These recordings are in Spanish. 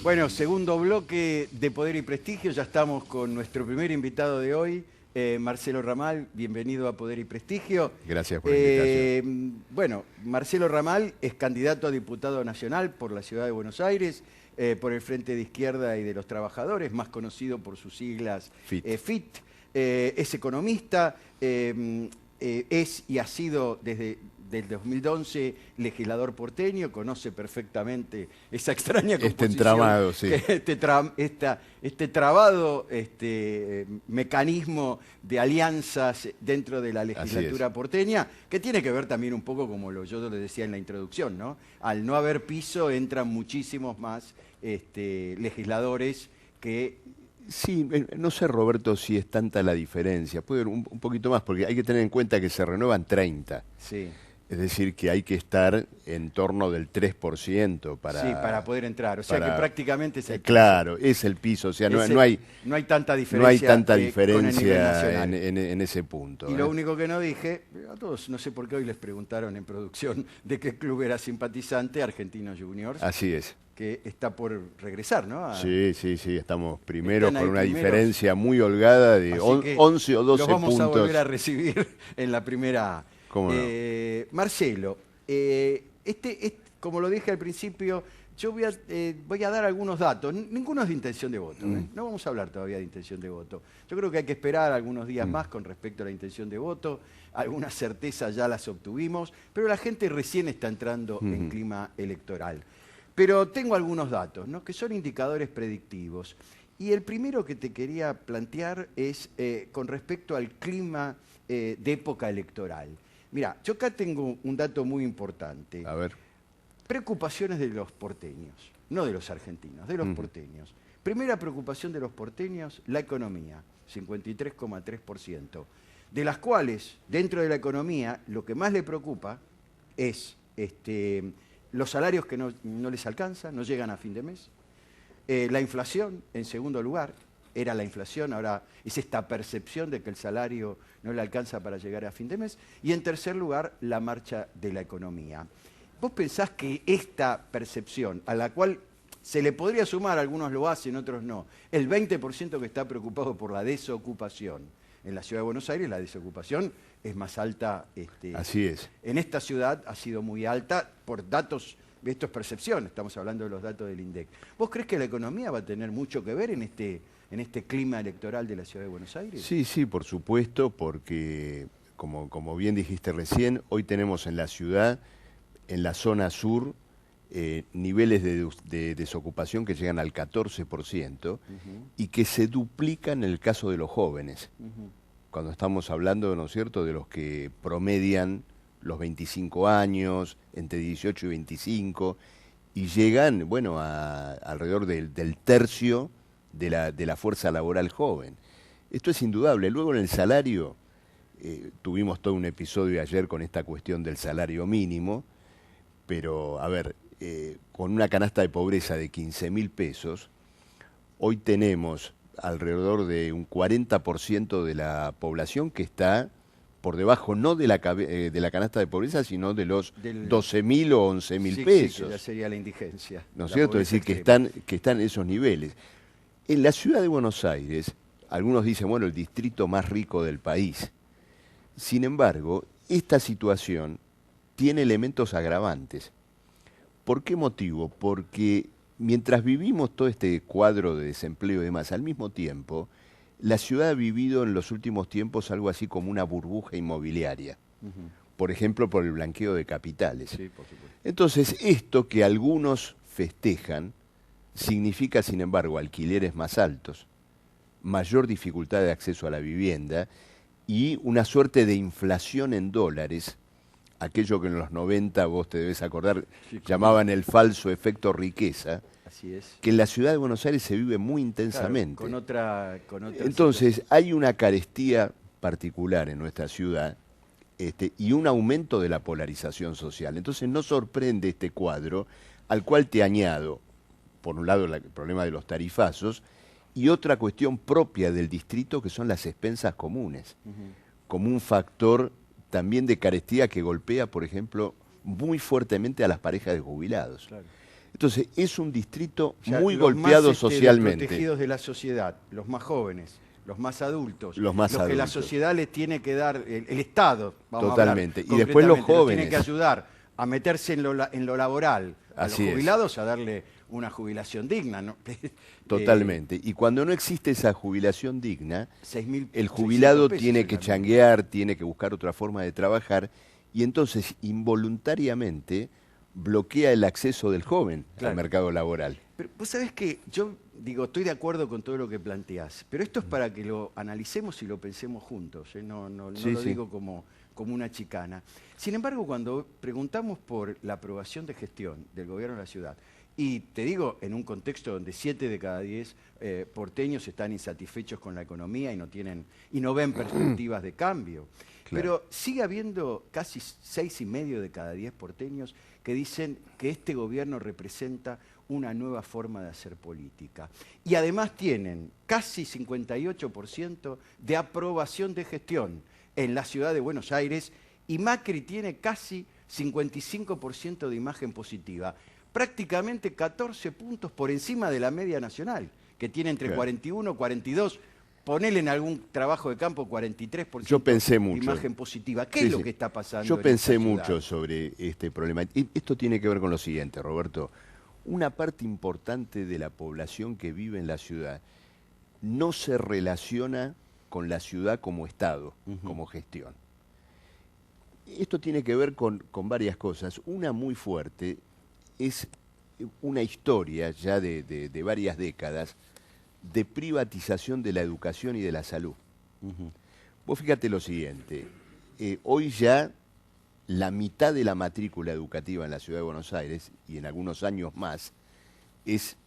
Bueno, segundo bloque de Poder y Prestigio. Ya estamos con nuestro primer invitado de hoy, Marcelo Ramal. Bienvenido a Poder y Prestigio. Gracias por la invitación. Bueno, Marcelo Ramal es candidato a diputado nacional por la Ciudad de Buenos Aires, por el Frente de Izquierda y de los Trabajadores, más conocido por sus siglas FIT. Es economista, es y ha sido desde el 2011 legislador porteño, conoce perfectamente esa extraña composición. Este entramado, sí. Este trabado mecanismo de alianzas dentro de la legislatura porteña, que tiene que ver también un poco, como yo le decía en la introducción, ¿no? Al no haber piso entran muchísimos más legisladores que... Sí, no sé, Roberto, si es tanta la diferencia. Puede haber un poquito más, porque hay que tener en cuenta que se renuevan 30. Sí. Es decir, que hay que estar en torno del 3% para... Sí, para poder entrar. O sea que prácticamente es el piso. Claro, es el piso. O sea, no hay tanta diferencia, no hay tanta diferencia en ese punto. Y lo único que no dije, a todos, no sé por qué hoy les preguntaron en producción de qué club era simpatizante, Argentinos Juniors. Así es. Que está por regresar, ¿no? Sí, estamos primero con una diferencia muy holgada de 11 o 12 puntos. Los vamos a volver a recibir en la primera A. ¿Cómo no? Marcelo, como lo dije al principio, yo voy a dar algunos datos. Ninguno es de intención de voto. No vamos a hablar todavía de intención de voto. Yo creo que hay que esperar algunos días más con respecto a la intención de voto. Algunas certezas ya las obtuvimos, pero la gente recién está entrando en clima electoral. Pero tengo algunos datos, ¿no?, que son indicadores predictivos. Y el primero que te quería plantear es con respecto al clima de época electoral. Mira, yo acá tengo un dato muy importante. A ver. Preocupaciones de los porteños, no de los argentinos, de los porteños. Primera preocupación de los porteños, la economía, 53,3%. De las cuales, dentro de la economía, lo que más le preocupa es los salarios que no les alcanzan, no llegan a fin de mes. La inflación, en segundo lugar, era la inflación, ahora es esta percepción de que el salario no le alcanza para llegar a fin de mes. Y en tercer lugar, la marcha de la economía. ¿Vos pensás que esta percepción, a la cual se le podría sumar, algunos lo hacen, otros no, el 20% que está preocupado por la desocupación? En la Ciudad de Buenos Aires la desocupación es más alta. Así es. En esta ciudad ha sido muy alta por datos, esto es percepción, estamos hablando de los datos del INDEC. ¿Vos crees que la economía va a tener mucho que ver en este clima electoral de la Ciudad de Buenos Aires? Sí, por supuesto, porque como bien dijiste recién, hoy tenemos en la ciudad, en la zona sur, niveles de desocupación que llegan al 14% y que se duplican en el caso de los jóvenes. Cuando estamos hablando, ¿no es cierto?, de los que promedian los 25 años, entre 18 y 25, y llegan, bueno, alrededor del tercio de la fuerza laboral joven. Esto es indudable. Luego en el salario, tuvimos todo un episodio ayer con esta cuestión del salario mínimo, pero, a ver, con una canasta de pobreza de 15.000 pesos, hoy tenemos alrededor de un 40% de la población que está por debajo no de la canasta de pobreza, sino de los 12.000 o 11.000 pesos. Sí, que ya sería la indigencia. ¿No es cierto? Es decir, que están en esos niveles. En la ciudad de Buenos Aires, algunos dicen, bueno, el distrito más rico del país. Sin embargo, esta situación tiene elementos agravantes. ¿Por qué motivo? Porque mientras vivimos todo este cuadro de desempleo y demás, al mismo tiempo, la ciudad ha vivido en los últimos tiempos algo así como una burbuja inmobiliaria. Por ejemplo, por el blanqueo de capitales. Sí, por supuesto. Entonces, esto que algunos festejan significa, sin embargo, alquileres más altos, mayor dificultad de acceso a la vivienda y una suerte de inflación en dólares, aquello que en los 90, vos te debes acordar, llamaban el falso efecto riqueza. Así es. Que en la ciudad de Buenos Aires se vive muy intensamente. Claro, con otra Entonces, situación. hay una carestía particular en nuestra ciudad y un aumento de la polarización social. Entonces, no sorprende este cuadro, al cual te añado, por un lado, el problema de los tarifazos, y otra cuestión propia del distrito, que son las expensas comunes, como un factor también de carestía que golpea, por ejemplo, muy fuertemente a las parejas de jubilados. Claro. Es Entonces, es un distrito O sea, muy los golpeado más, socialmente. desprotegidos de la sociedad, los más jóvenes, los más adultos, Los más que la adultos. sociedad les tiene que dar, el Estado, vamos Totalmente. a hablar Y después los concretamente, los tiene jóvenes. que ayudar a meterse en lo laboral, a Así los es. jubilados a darle una jubilación digna, ¿no? Totalmente. Y cuando no existe esa jubilación digna, 6.600 el jubilado pesos tiene es que la changuear, tiene que buscar otra forma de trabajar y entonces involuntariamente bloquea el acceso del joven Claro. al mercado laboral. Pero vos sabés que yo digo, estoy de acuerdo con todo lo que planteás, pero esto es para que lo analicemos y lo pensemos juntos, ¿eh? No Sí, lo sí. digo como una chicana. Sin embargo, cuando preguntamos por la aprobación de gestión del gobierno de la ciudad, y te digo, en un contexto donde 7 de cada 10 porteños están insatisfechos con la economía y no ven perspectivas de cambio. Claro. Pero sigue habiendo casi 6,5 de cada 10 porteños que dicen que este gobierno representa una nueva forma de hacer política. Y además tienen casi 58% de aprobación de gestión en la ciudad de Buenos Aires y Macri tiene casi 55% de imagen positiva. Prácticamente 14 puntos por encima de la media nacional, que tiene entre Claro. 41 y 42. Ponele en algún trabajo de campo 43% Yo pensé de mucho. imagen positiva. ¿Qué Sí, es lo sí. que está pasando Yo en pensé esta ciudad? mucho sobre este problema. Y esto tiene que ver con lo siguiente, Roberto. Una parte importante de la población que vive en la ciudad no se relaciona con la ciudad como Estado, como gestión. Esto tiene que ver con varias cosas. Una muy fuerte es una historia ya de varias décadas de privatización de la educación y de la salud. Vos fíjate lo siguiente, hoy ya la mitad de la matrícula educativa en la Ciudad de Buenos Aires, y en algunos años más, es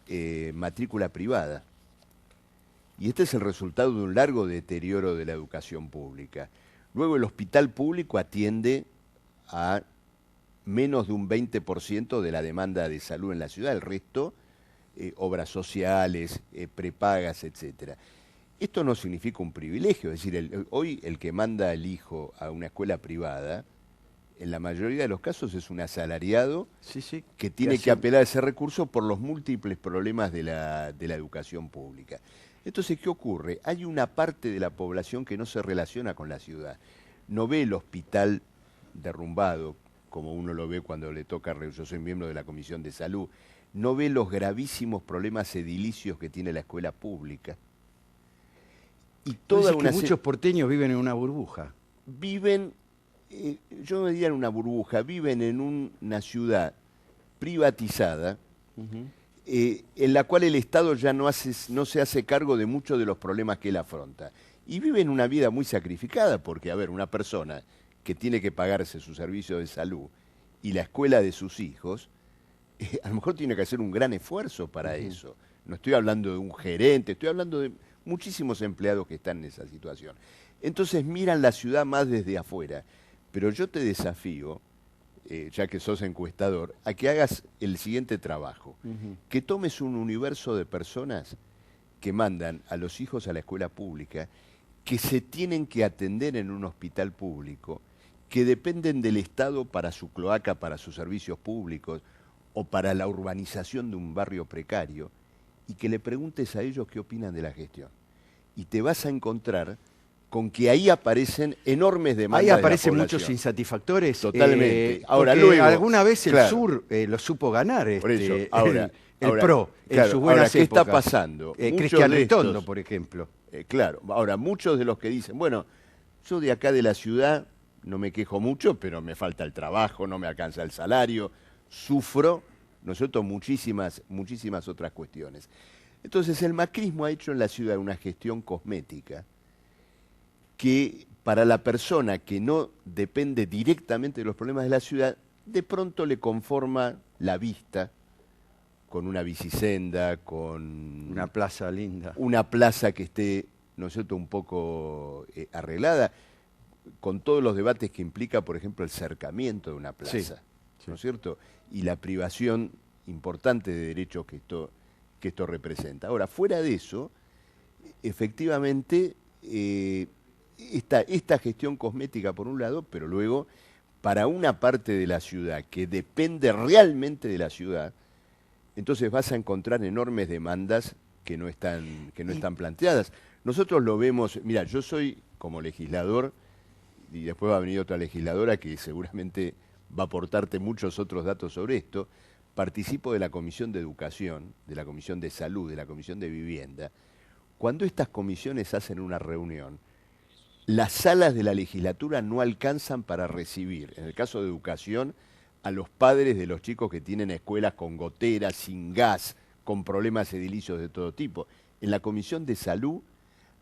matrícula privada. Y este es el resultado de un largo deterioro de la educación pública. Luego el hospital público atiende a menos de un 20% de la demanda de salud en la ciudad, el resto, obras sociales, prepagas, etcétera. Esto no significa un privilegio, es decir, hoy el que manda al hijo a una escuela privada, en la mayoría de los casos es un asalariado Sí, que tiene así- que apelar a ese recurso por los múltiples problemas de la educación pública. Entonces, ¿qué ocurre? Hay una parte de la población que no se relaciona con la ciudad. No ve el hospital derrumbado, como uno lo ve cuando le toca, yo soy miembro de la Comisión de Salud, no ve los gravísimos problemas edilicios que tiene la escuela pública. Y toda que muchos porteños viven en una burbuja. viven, yo no diría en una burbuja, viven en una ciudad privatizada, en la cual el Estado ya no se hace cargo de muchos de los problemas que él afronta. Y viven una vida muy sacrificada, porque, a ver, una persona que tiene que pagarse su servicio de salud y la escuela de sus hijos, a lo mejor tiene que hacer un gran esfuerzo para eso. No estoy hablando de un gerente, estoy hablando de muchísimos empleados que están en esa situación. Entonces miran la ciudad más desde afuera. Pero yo te desafío, ya que sos encuestador, a que hagas el siguiente trabajo. Que tomes un universo de personas que mandan a los hijos a la escuela pública, que se tienen que atender en un hospital público, que dependen del Estado para su cloaca, para sus servicios públicos o para la urbanización de un barrio precario, y que le preguntes a ellos qué opinan de la gestión. Y te vas a encontrar con que ahí aparecen enormes demandas. Ahí de la aparecen población. muchos insatisfactores. Totalmente. Ahora, porque luego, alguna vez el claro. sur lo supo ganar. Por eso, el ahora, PRO, claro, en sus buenas ahora, ¿qué está épocas. pasando? Muchos Cristian de Ritondo, estos- por ejemplo. Claro, ahora, muchos de los que dicen, bueno, yo de acá de la ciudad no me quejo mucho, pero me falta el trabajo, no me alcanza el salario, sufro, ¿no es cierto?, muchísimas otras cuestiones. Entonces, el macrismo ha hecho en la ciudad una gestión cosmética que para la persona que no depende directamente de los problemas de la ciudad, de pronto le conforma la vista con una bicisenda, con Una plaza linda. una plaza que esté, ¿no es cierto?, un poco arreglada, con todos los debates que implica, por ejemplo, el cercamiento de una plaza, Sí. ¿no es cierto?, y la privación importante de derechos que esto representa. Ahora, fuera de eso, efectivamente, esta gestión cosmética por un lado, pero luego, para una parte de la ciudad que depende realmente de la ciudad, entonces vas a encontrar enormes demandas que no están planteadas. Nosotros lo vemos, mira, yo soy como legislador, y después va a venir otra legisladora que seguramente va a aportarte muchos otros datos sobre esto. Participo de la Comisión de Educación, de la Comisión de Salud, de la Comisión de Vivienda. Cuando estas comisiones hacen una reunión, las salas de la legislatura no alcanzan para recibir, en el caso de educación, a los padres de los chicos que tienen escuelas con goteras, sin gas, con problemas edilicios de todo tipo. En la Comisión de Salud,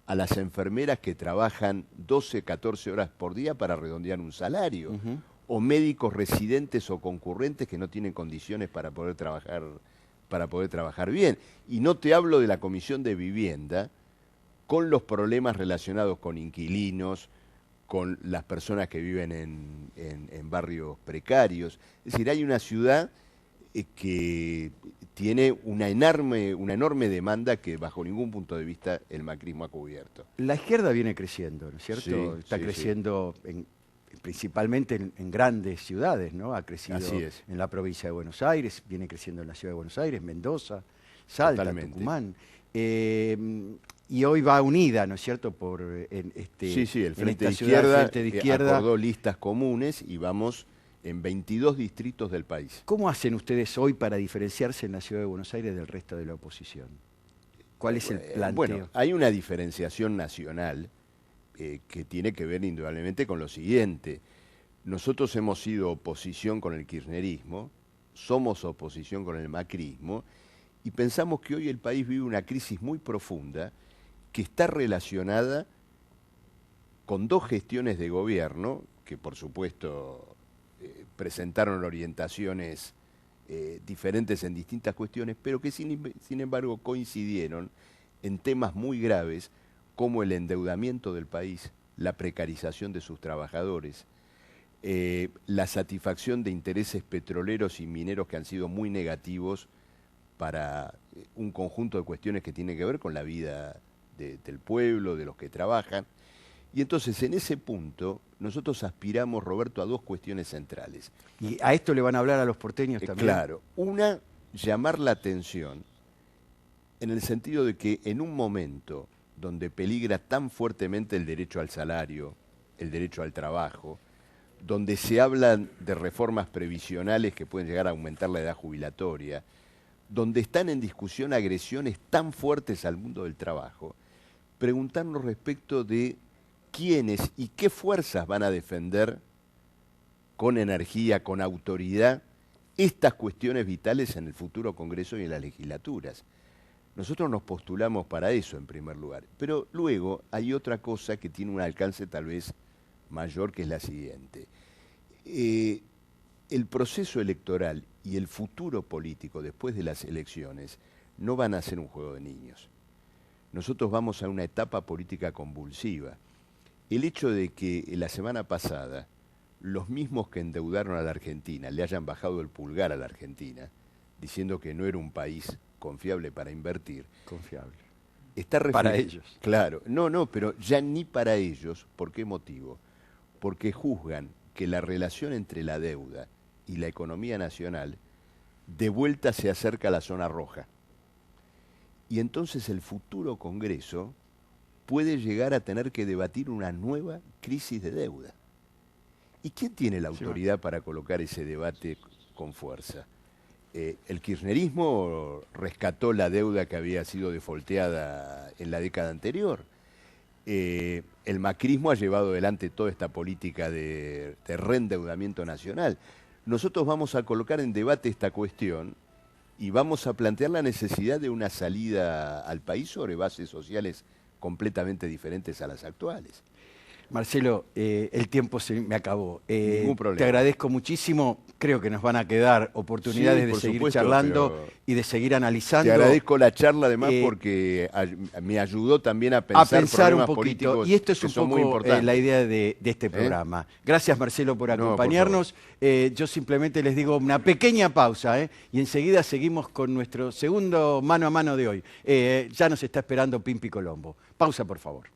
a las enfermeras que trabajan 12, 14 horas por día para redondear un salario, o médicos residentes o concurrentes que no tienen condiciones para poder trabajar bien. Y no te hablo de la Comisión de Vivienda, con los problemas relacionados con inquilinos, con las personas que viven en barrios precarios. Es decir, hay una ciudad que tiene una enorme demanda que bajo ningún punto de vista el macrismo ha cubierto. La izquierda viene creciendo, ¿no es cierto? Sí, Está creciendo principalmente en grandes ciudades, ¿no? Ha crecido en la provincia de Buenos Aires, viene creciendo en la ciudad de Buenos Aires, Mendoza, Salta, Totalmente. Tucumán. Y hoy va unida, ¿no es cierto? El Frente de Izquierda acordó listas comunes y vamos en 22 distritos del país. ¿Cómo hacen ustedes hoy para diferenciarse en la ciudad de Buenos Aires del resto de la oposición? ¿Cuál es el planteo? Bueno, hay una diferenciación nacional que tiene que ver indudablemente con lo siguiente. Nosotros hemos sido oposición con el kirchnerismo, somos oposición con el macrismo, y pensamos que hoy el país vive una crisis muy profunda que está relacionada con dos gestiones de gobierno que por supuesto presentaron orientaciones diferentes en distintas cuestiones, pero que sin embargo coincidieron en temas muy graves como el endeudamiento del país, la precarización de sus trabajadores, la satisfacción de intereses petroleros y mineros que han sido muy negativos para un conjunto de cuestiones que tienen que ver con la vida del pueblo, de los que trabajan. Y entonces, en ese punto, nosotros aspiramos, Roberto, a dos cuestiones centrales. ¿Y a esto le van a hablar a los porteños también? Claro. Una, llamar la atención en el sentido de que en un momento donde peligra tan fuertemente el derecho al salario, el derecho al trabajo, donde se hablan de reformas previsionales que pueden llegar a aumentar la edad jubilatoria, donde están en discusión agresiones tan fuertes al mundo del trabajo, preguntarnos respecto de quiénes y qué fuerzas van a defender con energía, con autoridad, estas cuestiones vitales en el futuro Congreso y en las legislaturas. Nosotros nos postulamos para eso en primer lugar, pero luego hay otra cosa que tiene un alcance tal vez mayor, que es la siguiente. El proceso electoral y el futuro político después de las elecciones no van a ser un juego de niños. Nosotros vamos a una etapa política convulsiva. El hecho de que la semana pasada los mismos que endeudaron a la Argentina le hayan bajado el pulgar a la Argentina, diciendo que no era un país confiable para invertir. Confiable. Para ellos. Claro. No, pero ya ni para ellos. ¿Por qué motivo? Porque juzgan que la relación entre la deuda y la economía nacional de vuelta se acerca a la zona roja. Y entonces el futuro Congreso puede llegar a tener que debatir una nueva crisis de deuda. ¿Y quién tiene la autoridad para colocar ese debate con fuerza? El kirchnerismo rescató la deuda que había sido defolteada en la década anterior. El macrismo ha llevado adelante toda esta política de reendeudamiento nacional. Nosotros vamos a colocar en debate esta cuestión y vamos a plantear la necesidad de una salida al país sobre bases sociales completamente diferentes a las actuales. Marcelo, el tiempo se me acabó. Ningún problema. Te agradezco muchísimo. Creo que nos van a quedar oportunidades de seguir charlando y de seguir analizando. Te agradezco la charla además porque me ayudó también a pensar un poquito. Y esto es un poco la idea de este programa. Gracias, Marcelo, por acompañarnos. Yo simplemente les digo una pequeña pausa y enseguida seguimos con nuestro segundo mano a mano de hoy. Ya nos está esperando Pimpi Colombo. Pausa, por favor.